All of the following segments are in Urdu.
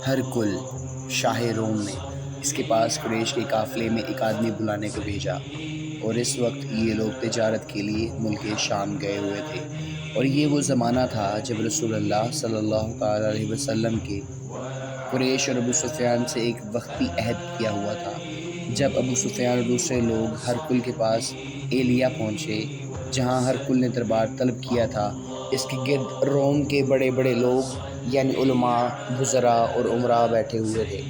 ہرکل شاہ روم نے اس کے پاس قریش کے قافلے میں ایک آدمی بلانے کو بھیجا، اور اس وقت یہ لوگ تجارت کے لیے ملک شام گئے ہوئے تھے، اور یہ وہ زمانہ تھا جب رسول اللہ صلی اللہ تعالیٰ علیہ وسلم کے قریش اور ابو سفیان سے ایک وقتی عہد کیا ہوا تھا۔ جب ابو سفیان اور دوسرے لوگ ہرکل کے پاس ایلیا پہنچے، جہاں ہرکل نے دربار طلب کیا تھا، اس کے گرد روم کے بڑے بڑے لوگ یعنی علماء، وزراء اور امراء بیٹھے ہوئے تھے۔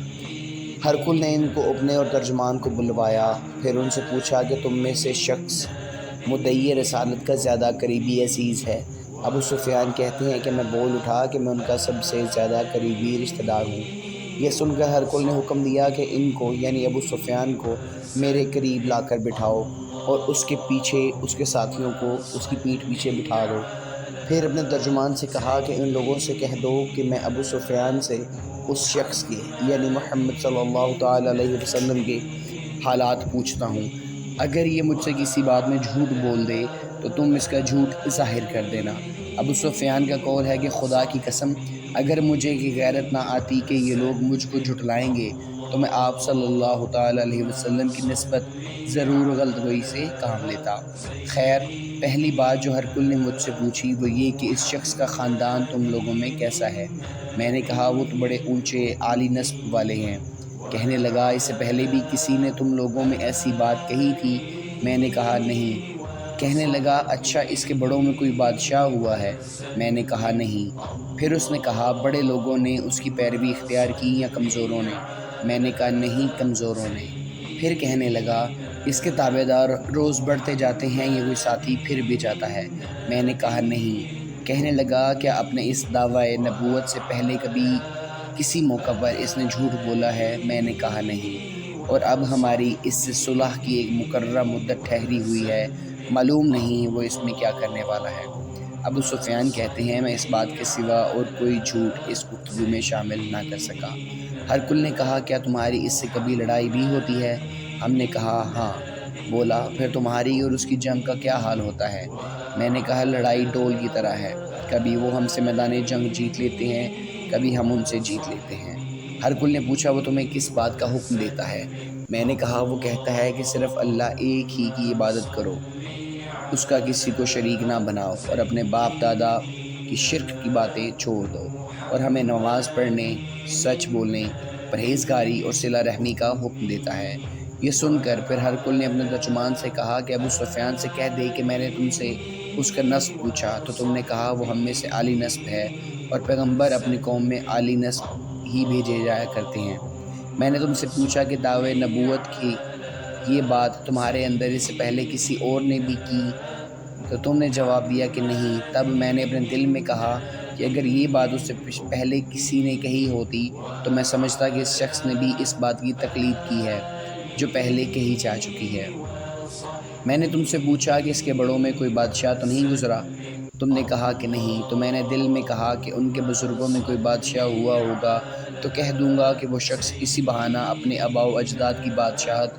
ہرکل نے ان کو اپنے اور ترجمان کو بلوایا، پھر ان سے پوچھا کہ تم میں سے شخص مدعی رسالت کا زیادہ قریبی عزیز ہے؟ ابو سفیان کہتے ہیں کہ میں بول اٹھا کہ میں ان کا سب سے زیادہ قریبی رشتہ دار ہوں۔ یہ سن کر ہرکل نے حکم دیا کہ ان کو یعنی ابو سفیان کو میرے قریب لا کر بٹھاؤ، اور اس کے پیچھے اس کے ساتھیوں کو اس کی پیٹھ پیچھے بٹھا دو۔ پھر اپنے ترجمان سے کہا کہ ان لوگوں سے کہہ دو کہ میں ابو سفیان سے اس شخص کے یعنی محمد صلی اللہ تعالیٰ علیہ وسلم کے حالات پوچھتا ہوں۔ اگر یہ مجھ سے کسی بات میں جھوٹ بول دے تو تم اس کا جھوٹ ظاہر کر دینا۔ ابو سفیان کا قول ہے کہ خدا کی قسم، اگر مجھے یہ غیرت نہ آتی کہ یہ لوگ مجھ کو جھٹلائیں گے تو میں آپ صلی اللہ تعالیٰ علیہ وسلم کی نسبت ضرور غلط گوئی سے کام لیتا۔ خیر، پہلی بات جو ہرکل نے مجھ سے پوچھی وہ یہ کہ اس شخص کا خاندان تم لوگوں میں کیسا ہے؟ میں نے کہا وہ تو بڑے اونچے عالی نسب والے ہیں۔ کہنے لگا اس سے پہلے بھی کسی نے تم لوگوں میں ایسی بات کہی تھی؟ میں نے کہا نہیں۔ کہنے لگا اچھا اس کے بڑوں میں کوئی بادشاہ ہوا ہے؟ میں نے کہا نہیں۔ پھر اس نے کہا بڑے لوگوں نے اس کی پیروی اختیار کی یا کمزوروں نے؟ میں نے کہا نہیں، کمزوروں نے۔ پھر کہنے لگا اس کے تابع دار روز بڑھتے جاتے ہیں یا کوئی ساتھی پھر بھی جاتا ہے؟ میں نے کہا نہیں۔ کہنے لگا کیا اپنے اس دعویٰ نبوت سے پہلے کبھی کسی موقع پر اس نے جھوٹ بولا ہے؟ میں نے کہا نہیں۔ اور اب ہماری اس سے صلح کی ایک مقررہ مدت ٹھہری ہوئی ہے، معلوم نہیں وہ اس میں کیا کرنے والا ہے۔ ابو سفیان کہتے ہیں میں اس بات کے سوا اور کوئی جھوٹ اس گفتگو میں شامل نہ کر سکا۔ ہرکل نے کہا کیا تمہاری اس سے کبھی لڑائی بھی ہوتی ہے؟ ہم نے کہا ہاں۔ بولا پھر تمہاری اور اس کی جنگ کا کیا حال ہوتا ہے؟ میں نے کہا لڑائی ڈول کی طرح ہے، کبھی وہ ہم سے میدان جنگ جیت لیتے ہیں، کبھی ہم ان سے جیت لیتے ہیں۔ ہرکل نے پوچھا وہ تمہیں کس بات کا حکم دیتا ہے؟ میں نے کہا وہ کہتا ہے کہ صرف اللہ ایک ہی کی عبادت کرو، اس کا کسی کو شریک نہ بناؤ، اور اپنے باپ دادا کی شرک کی باتیں چھوڑ دو، اور ہمیں نماز پڑھنے، سچ بولنے، پرہیزگاری اور صلہ رحمی کا حکم دیتا ہے۔ یہ سن کر پھر ہرکل نے اپنے ترجمان سے کہا کہ ابو سفیان سے کہہ دے کہ میں نے تم سے اس کا نسب پوچھا تو تم نے کہا وہ ہم میں سے عالی نسب ہے، اور پیغمبر اپنی قوم میں عالی نسب ہی بھیجے جایا کرتے ہیں۔ میں نے تم سے پوچھا کہ دعوے نبوت کی یہ بات تمہارے اندر اس سے پہلے کسی اور نے بھی کی تو تم نے جواب دیا کہ نہیں۔ تب میں نے اپنے دل میں کہا کہ اگر یہ بات اس سے پہلے کسی نے کہی ہوتی تو میں سمجھتا کہ اس شخص نے بھی اس بات کی تقلید کی ہے جو پہلے کہی جا چکی ہے۔ میں نے تم سے پوچھا کہ اس کے بڑوں میں کوئی بادشاہ تو نہیں گزرا؟ تم نے کہا کہ نہیں۔ تو میں نے دل میں کہا کہ ان کے بزرگوں میں کوئی بادشاہ ہوا ہوگا تو کہہ دوں گا کہ وہ شخص اسی بہانہ اپنے آباء و اجداد کی بادشاہت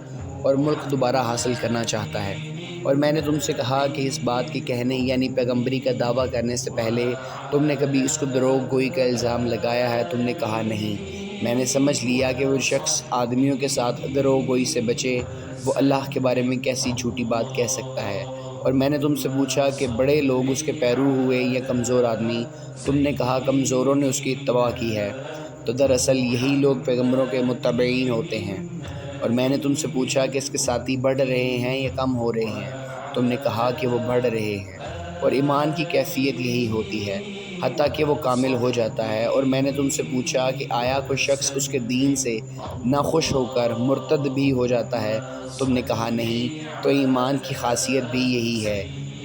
اور ملک دوبارہ حاصل کرنا چاہتا ہے۔ اور میں نے تم سے کہا کہ اس بات کے کہنے یعنی پیغمبری کا دعویٰ کرنے سے پہلے تم نے کبھی اس کو دروغ گوئی کا الزام لگایا ہے؟ تم نے کہا نہیں۔ میں نے سمجھ لیا کہ وہ شخص آدمیوں کے ساتھ دروغ گوئی سے بچے، وہ اللہ کے بارے میں کیسی جھوٹی بات کہہ سکتا ہے۔ اور میں نے تم سے پوچھا کہ بڑے لوگ اس کے پیرو ہوئے یا کمزور آدمی؟ تم نے کہا کمزوروں نے اس کی اتباع کی ہے۔ تو دراصل یہی لوگ پیغمبروں کے متبعین ہوتے ہیں۔ اور میں نے تم سے پوچھا کہ اس کے ساتھی بڑھ رہے ہیں یا کم ہو رہے ہیں؟ تم نے کہا کہ وہ بڑھ رہے ہیں، اور ایمان کی کیفیت یہی ہوتی ہے حتیٰ کہ وہ کامل ہو جاتا ہے۔ اور میں نے تم سے پوچھا کہ آیا کوئی شخص اس کے دین سے ناخوش ہو کر مرتد بھی ہو جاتا ہے؟ تم نے کہا نہیں۔ تو ایمان کی خاصیت بھی یہی ہے،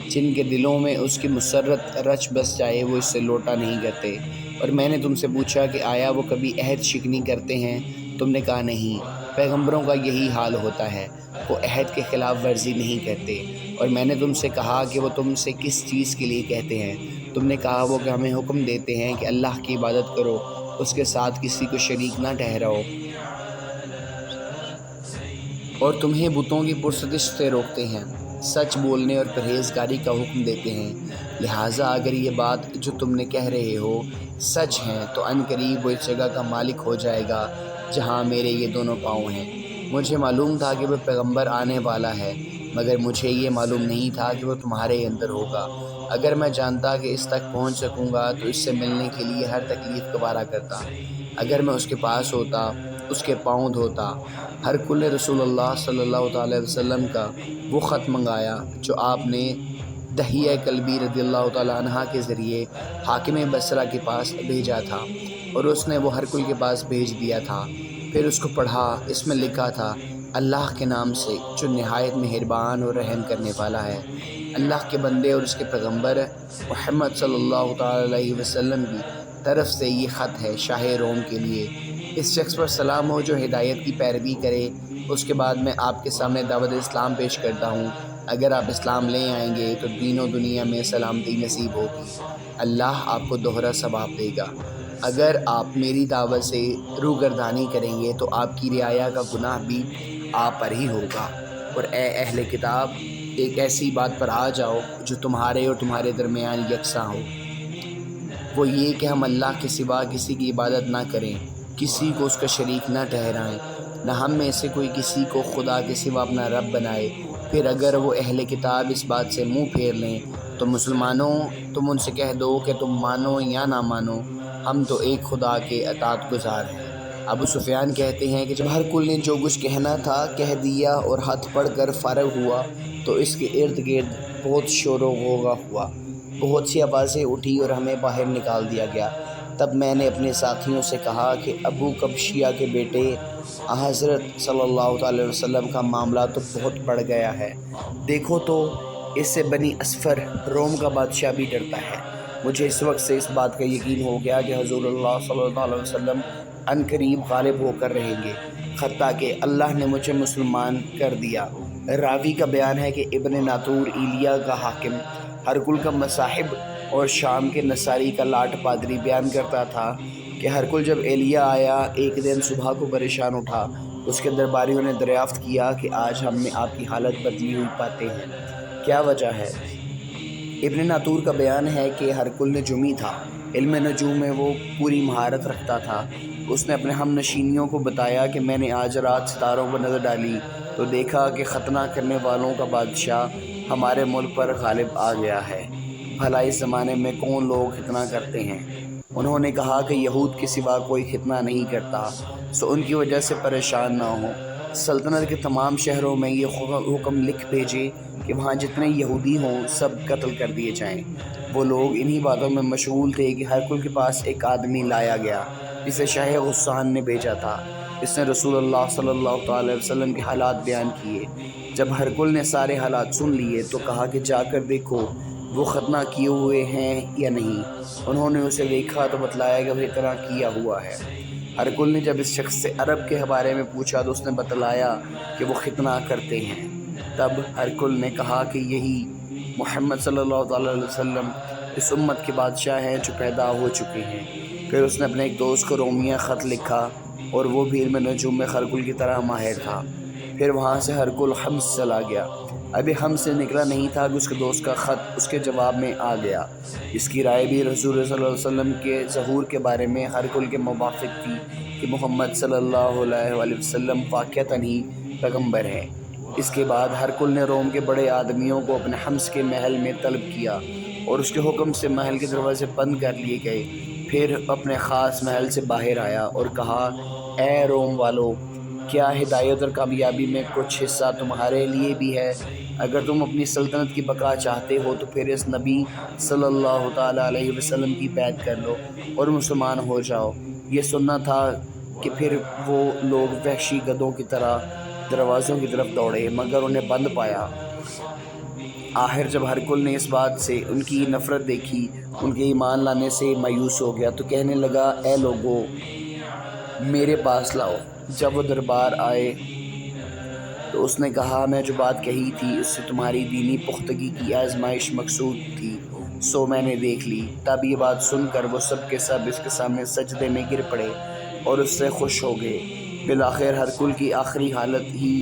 جن کے دلوں میں اس کی مسرت رچ بس جائے وہ اس سے لوٹا نہیں کرتے۔ اور میں نے تم سے پوچھا کہ آیا وہ کبھی عہد شکنی کرتے ہیں؟ تم نے کہا نہیں۔ پیغمبروں کا یہی حال ہوتا ہے، وہ عہد کے خلاف ورزی نہیں کرتے۔ اور میں نے تم سے کہا کہ وہ تم سے کس چیز کے لیے کہتے ہیں؟ تم نے کہا وہ کہ ہمیں حکم دیتے ہیں کہ اللہ کی عبادت کرو، اس کے ساتھ کسی کو شریک نہ ٹھہراؤ، اور تمہیں بتوں کی پرستش سے روکتے ہیں۔ سچ بولنے اور پرہیزگاری کا حکم دیتے ہیں، لہٰذا اگر یہ بات جو تم نے کہہ رہے ہو سچ ہے تو عنقریب وہ اس جگہ کا مالک ہو جائے گا جہاں میرے یہ دونوں پاؤں ہیں۔ مجھے معلوم تھا کہ وہ پیغمبر آنے والا ہے، مگر مجھے یہ معلوم نہیں تھا کہ وہ تمہارے اندر ہوگا۔ اگر میں جانتا کہ اس تک پہنچ سکوں گا تو اس سے ملنے کے لیے ہر تکلیف گوارا کرتا۔ اگر میں اس کے پاس ہوتا، اس کے پاؤں دھوتا۔ ہرقل نے رسول اللہ صلی اللہ تعالی وسلم کا وہ خط منگایا جو آپ نے دحیہ کلبی رضی اللہ تعالیٰ عنہ کے ذریعے حاکم بصرہ کے پاس بھیجا تھا، اور اس نے وہ ہرقل کے پاس بھیج دیا تھا۔ پھر اس کو پڑھا۔ اس میں لکھا تھا، اللہ کے نام سے جو نہایت مہربان اور رحم کرنے والا ہے۔ اللہ کے بندے اور اس کے پیغمبر محمد صلی اللہ تعالیٰ علیہ وسلم کی طرف سے یہ خط ہے شاہ روم کے لیے۔ اس شخص پر سلام ہو جو ہدایت کی پیروی کرے۔ اس کے بعد میں آپ کے سامنے دعوت اسلام پیش کرتا ہوں۔ اگر آپ اسلام لے آئیں گے تو دین و دنیا میں سلامتی نصیب ہوگی، اللہ آپ کو دوہرا ثواب دے گا۔ اگر آپ میری دعوت سے روگردانی کریں گے تو آپ کی رعایا کا گناہ بھی آپ پر ہی ہوگا۔ اور اے اہل کتاب، ایک ایسی بات پر آ جاؤ جو تمہارے اور تمہارے درمیان یکساں ہو، وہ یہ کہ ہم اللہ کے سوا کسی کی عبادت نہ کریں، کسی کو اس کا شریک نہ ٹھہرائیں، نہ ہم میں سے کوئی کسی کو خدا کے سوا اپنا رب بنائے۔ پھر اگر وہ اہل کتاب اس بات سے منہ پھیر لیں تو مسلمانوں، تم ان سے کہہ دو کہ تم مانو یا نہ مانو، ہم تو ایک خدا کے اطاعت گزار ہیں۔ ابو سفیان کہتے ہیں کہ جب ہرقل نے جو کچھ کہنا تھا کہہ دیا اور ہاتھ پڑھ کر فارغ ہوا تو اس کے ارد گرد بہت شور و غوغا ہوا، بہت سی آوازیں اٹھی اور ہمیں باہر نکال دیا گیا۔ تب میں نے اپنے ساتھیوں سے کہا کہ ابو کبشیہ کے بیٹے حضرت صلی اللہ تعالی وسلم کا معاملہ تو بہت بڑھ گیا ہے، دیکھو تو اس سے بنی اصفر روم کا بادشاہ بھی ڈرتا ہے۔ مجھے اس وقت سے اس بات کا یقین ہو گیا کہ حضور اللہ صلی اللہ علیہ وسلم عنقریب غالب ہو کر رہیں گے، حتیٰ کہ اللہ نے مجھے مسلمان کر دیا۔ راوی کا بیان ہے کہ ابن ناطور ایلیا کا حاکم، ہرقل کا مصاحب اور شام کے نصاری کا لاٹ پادری بیان کرتا تھا کہ ہرقل جب ایلیا آیا ایک دن صبح کو پریشان اٹھا، اس کے درباریوں نے دریافت کیا کہ آج ہم نے آپ کی حالت بدلی ہوئی پاتے ہیں، کیا وجہ ہے؟ ابن ناطور کا بیان ہے کہ ہرقل نجومی تھا، علم نجوم میں وہ پوری مہارت رکھتا تھا۔ اس نے اپنے ہم نشینیوں کو بتایا کہ میں نے آج رات ستاروں پر نظر ڈالی تو دیکھا کہ ختنہ کرنے والوں کا بادشاہ ہمارے ملک پر غالب آ گیا ہے، بھلا اس زمانے میں کون لوگ ختنہ کرتے ہیں؟ انہوں نے کہا کہ یہود کے سوا کوئی ختنہ نہیں کرتا، سو ان کی وجہ سے پریشان نہ ہوں۔ سلطنت کے تمام شہروں میں یہ حکم لکھ بھیجے کہ وہاں جتنے یہودی ہوں سب قتل کر دیے جائیں۔ وہ لوگ انہی باتوں میں مشغول تھے کہ ہرقل کے پاس ایک آدمی لایا گیا جسے شاہ غسان نے بھیجا تھا۔ اس نے رسول اللہ صلی اللہ تعالی وسلم کے حالات بیان کیے۔ جب ہرقل نے سارے حالات سن لیے تو کہا کہ جا کر دیکھو وہ ختنہ کیے ہوئے ہیں یا نہیں۔ انہوں نے اسے دیکھا تو بتلایا کہ وہ ختنہ کیا ہوا ہے۔ ہرقل نے جب اس شخص سے عرب کے بارے میں پوچھا تو اس نے بتلایا کہ وہ ختنہ کرتے ہیں۔ تب ہرقل نے کہا کہ یہی محمد صلی اللہ تعالی علیہ وسلم اس امت کے بادشاہ ہیں جو پیدا ہو چکے ہیں۔ پھر اس نے اپنے ایک دوست کو رومیہ خط لکھا اور وہ بھی علم نجوم میں ہرقل کی طرح ماہر تھا۔ پھر وہاں سے ہرقل حمص چلا گیا۔ ابھی حمص سے نکلا نہیں تھا کہ اس کے دوست کا خط اس کے جواب میں آ گیا۔ اس کی رائے بھی رسول صلی اللہ علیہ وسلم کے ظہور کے بارے میں ہرقل کے موافق تھی کہ محمد صلی اللہ علیہ وسلم واقعتاً ہی پیغمبر ہے۔ اس کے بعد ہرقل نے روم کے بڑے آدمیوں کو اپنے حمص کے محل میں طلب کیا اور اس کے حکم سے محل کے دروازے بند کر لیے گئے۔ پھر اپنے خاص محل سے باہر آیا اور کہا، اے روم والو، کیا ہدایت اور کامیابی میں کچھ حصہ تمہارے لیے بھی ہے؟ اگر تم اپنی سلطنت کی بقا چاہتے ہو تو پھر اس نبی صلی اللہ تعالیٰ علیہ وسلم کی بیعت کر لو اور مسلمان ہو جاؤ۔ یہ سننا تھا کہ پھر وہ لوگ وحشی گدھوں کی طرح دروازوں کی طرف دوڑے مگر انہیں بند پایا۔ آخر جب ہرقل نے اس بات سے ان کی نفرت دیکھی، ان کے ایمان لانے سے مایوس ہو گیا تو کہنے لگا، اے لوگو، میرے پاس لاؤ۔ جب وہ دربار آئے تو اس نے کہا، میں جو بات کہی تھی اس سے تمہاری دینی پختگی کی آزمائش مقصود تھی، سو میں نے دیکھ لی۔ تب یہ بات سن کر وہ سب کے سب اس کے سامنے سجدے میں گر پڑے اور اس سے خوش ہو گئے۔ بالآخر ہرقل کی آخری حالت ہی